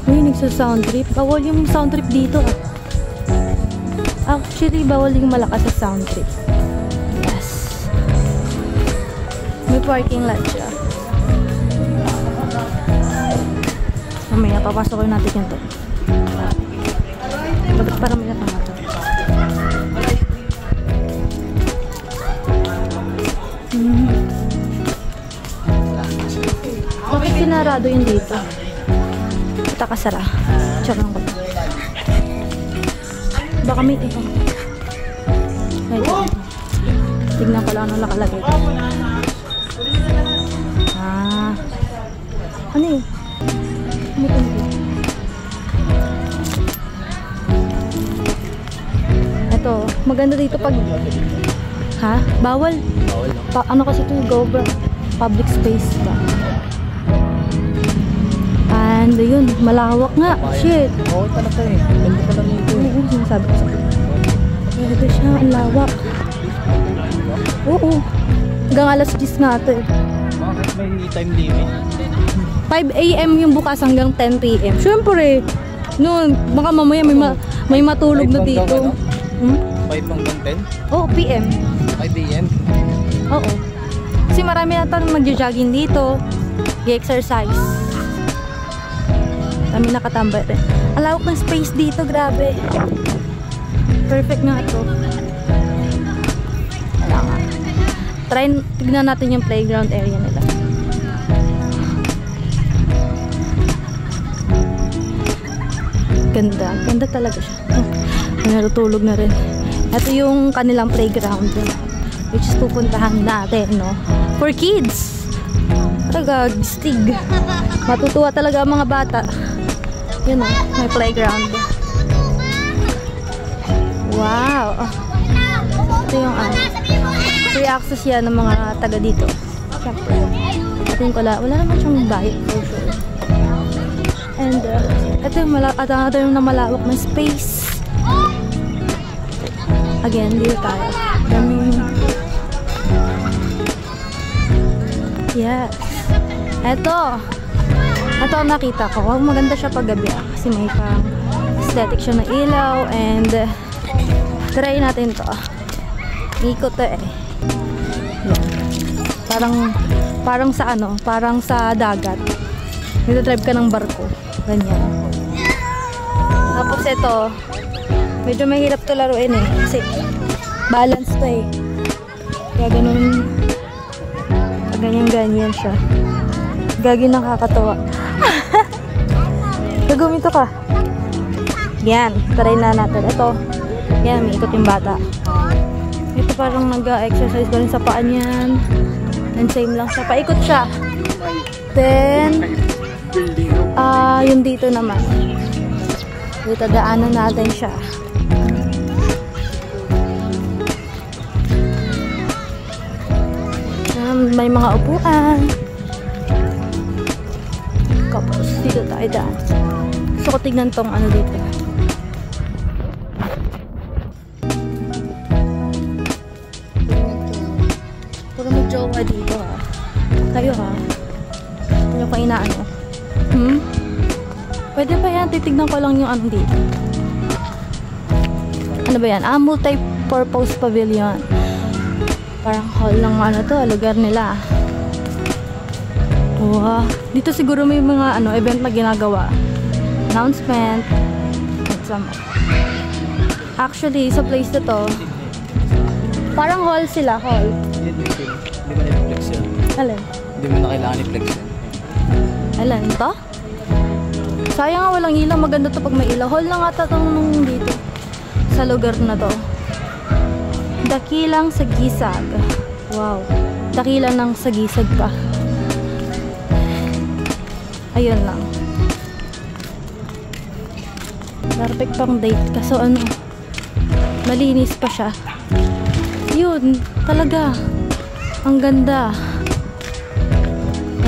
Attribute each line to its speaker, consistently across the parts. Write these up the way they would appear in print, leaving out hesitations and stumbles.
Speaker 1: Uy, nagsa-sound trip. Bawal yung sound trip dito ah. Actually, bawal yung malakas sa sound trip. Yes. May parking lot siya. Mamaya, papasok natin yan to. Dapat parang may natamata. Bakit sinarado yun dito? Kita kasara. Check lang ko. Baka may ito. Wait. Tignan ko lang anong nakalagay. Ano yun? Ito, maganda dito pag... Ha? Bawal? Ano kasi ito yung government public space ba? And yun, malawak nga. Shit.
Speaker 2: Oo, talaga eh. Ganda pala nito eh.
Speaker 1: Oo, sinasabi ko sa akin. Grabe siya, ang lawak. Oo. Hanggang alas 10 nga ito eh.
Speaker 2: Bakit may time limit?
Speaker 1: 5 AM yung bukas hanggang 10 PM. Siyempre, noon, baka mamaya may matulog na dito.
Speaker 2: 5 hanggang 10?
Speaker 1: Oo, PM.
Speaker 2: 5 AM?
Speaker 1: Oo. Kasi marami na tayong magja-jogging dito. I-exercise. Kami nakatambay rin. Ang lawak ng space dito, grabe. Perfect nga ito. Wala nga. Tignan natin yung playground area nila. Ganda. Ganda talaga siya. Natutulog na rin. Ito yung kanilang playground. Which is pupuntahan natin, no? For kids! Talaga, stig. Matutuwa talaga ang mga bata. Yun o, may playground. Wow! Ito yung free access yan ng mga taga dito. Siyempre. Ito yung wala naman siyang bayad for sure. And ito yung malawak na space. Again, dito tayo. Yes. Ito ang nakita ko. Maganda siya pag gabi kasi may pang aesthetic siya na ilaw. And try natin to. Ikot to eh. Yan. Parang sa ano, parang sa dagat. Nito-drive ka ng barko. Ganyan. Tapos ito, medyo mahirap to laruin eh. Kasi balance to eh. Kaya ganun. Ganyan-ganyan siya. Gagi nakakatawa. Gagumito ka. Yan. Try na natin. Ito. Yan. May ikot yung bata. Ito parang nag-exercise ba rin sa paan yan. And same lang siya. Paikot siya. Then, yung dito naman. Dito daanan natin siya. May mga upuan. Tapos dito tayo daan. Gusto ko tignan tong ano dito. Puro mag-jowa dito ha. Kayo ha. Ano pa inaano? Pwede pa yan. Titignan ko lang yung ano dito. Ano ba yan? Multi-purpose pavilion. Parang hall ng ano to, lugar nila. Wow. Dito siguro may mga event na ginagawa. Announcement. Actually, sa place na to, parang hall sila, hall.
Speaker 2: Hindi mo na-flex yan.
Speaker 1: Alin?
Speaker 2: Hindi mo na kailangan i-flex yan.
Speaker 1: Alin to? Sayang nga walang ilaw. Maganda to pag may ilaw. Hall na nga tatong dito. Sa lugar na to. Dakilang Sagisag. Wow. Dakilang ng Sagisag pa. Ayun lang. Perfect pang date. Kaso malinis pa siya. Yun. Talaga. Ang ganda.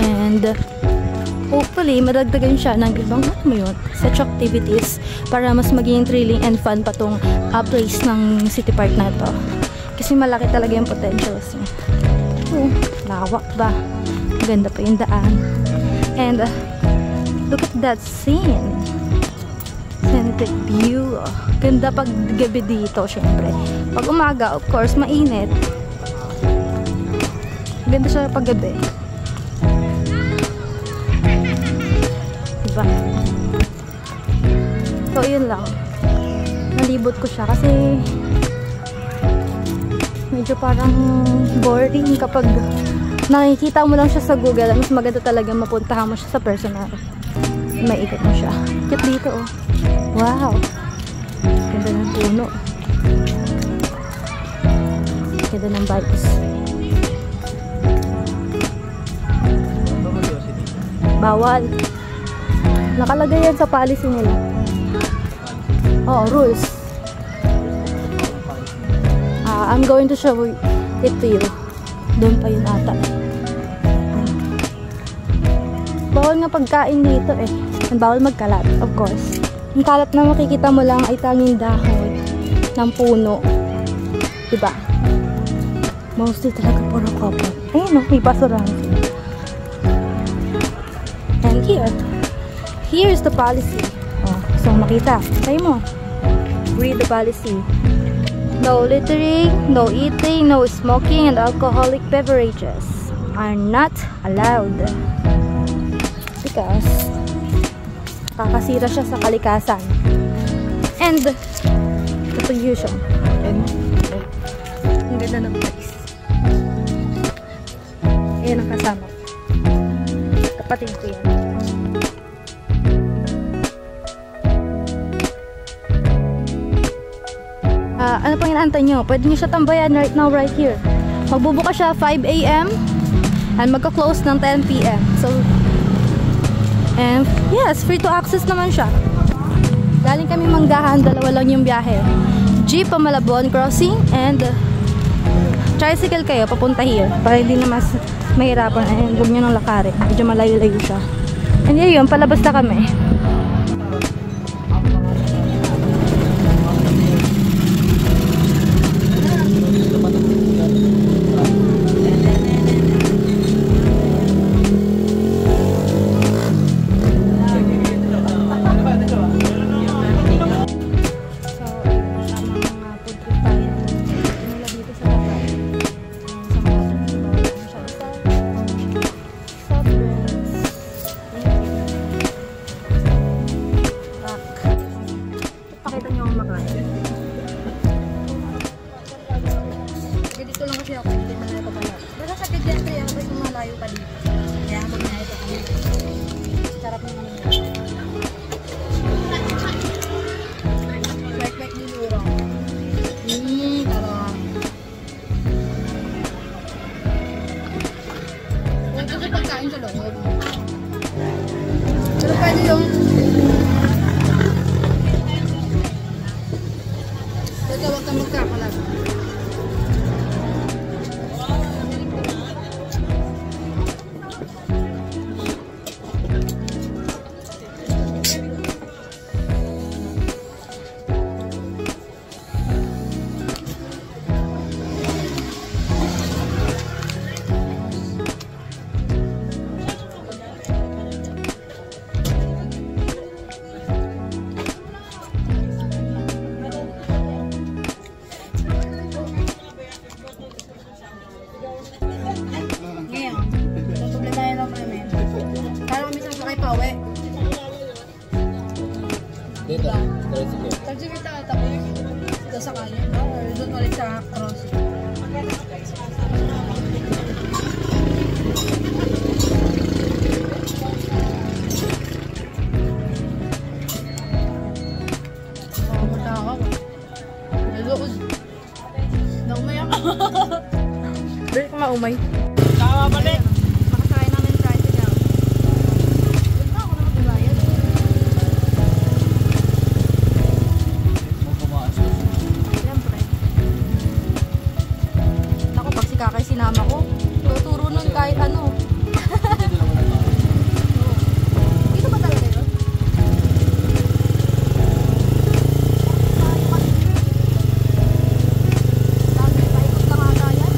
Speaker 1: And hopefully, madagdagan siya ng ibang such activities para mas maging thrilling and fun pa tong place ng City Park na to. Kasi malaki talaga yung potentials niya. Lawak ba? Ganda pa yung daan. And Look at that scene. Scenic view. Ganda pag gabi dito, syempre. Pag umaga, of course, mainit. Ganda siya pag gabi. Diba? So, yun lang. Nalibot ko siya kasi medyo parang boring kapag nakikita mo lang siya sa Google. Mas maganda talaga mapuntahan mo siya sa personal. Maikot mo siya. Cute dito, oh. Wow! Ganda ng puno. Ganda ng vibes. Bawal. Nakalagay yan sa policy nila. Oh, rules. I'm going to show it to you. Doon pa yun ata. Bawal nga pagkain dito eh. Bawal magkalat, of course. Ang kalat na makikita mo lang ay tanging dahon ng puno. Diba? Mostly talaga puro copper. Ayun, may basurahan. And here's the policy. Oh, so makita. Tayo mo. Read the policy. No littering, no eating, no smoking, and alcoholic beverages are not allowed. Because kakasira siya sa kalikasan. And the pollution. And ang ganda ng place. Ayan ang kasama. Kapatid ko yan. Ano pang inaantay nyo? Pwede nyo siya tambayan right now, right here. Magbubuka siya 5 AM and magka-close ng 10 PM. So, and yes, free to access naman siya. Galing kami Manggahan, dalawa lang yung biyahe. Jeep pa Malabon crossing and tricycle kayo papunta here para hindi na mas mahirapan. And huwag nyo nang lakarin. Medyo malayo-layo siya. And yun, palabas na kami. Pero pwede yung huwag kang magkakalat.
Speaker 2: Dito, tricycle.
Speaker 3: Tricycle tayo tapos dito sa kanya, no? Or doon ulit sa cross. Matakaw. Naluod. Naumay ako.
Speaker 1: Balik ko maumay.
Speaker 3: Nakabalik. Makasakay namin yung tricycle. Doon pa ako na magbabayad. Siyempre. Naku, pag si Kakay sinama ko, tuturo nun kahit ano. Dito ba talaga yun? Paikot lang ata yan.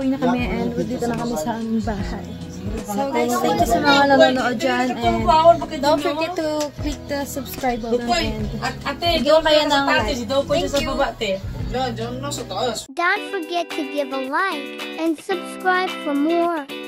Speaker 1: pauwi na kami and dito na kami sa aming bahay. So guys, thank you sa mga nanonood dyan and don't forget to click the subscribe button and bigyan kayo ng like. Thank you!
Speaker 4: Don't forget to give a like and subscribe for more.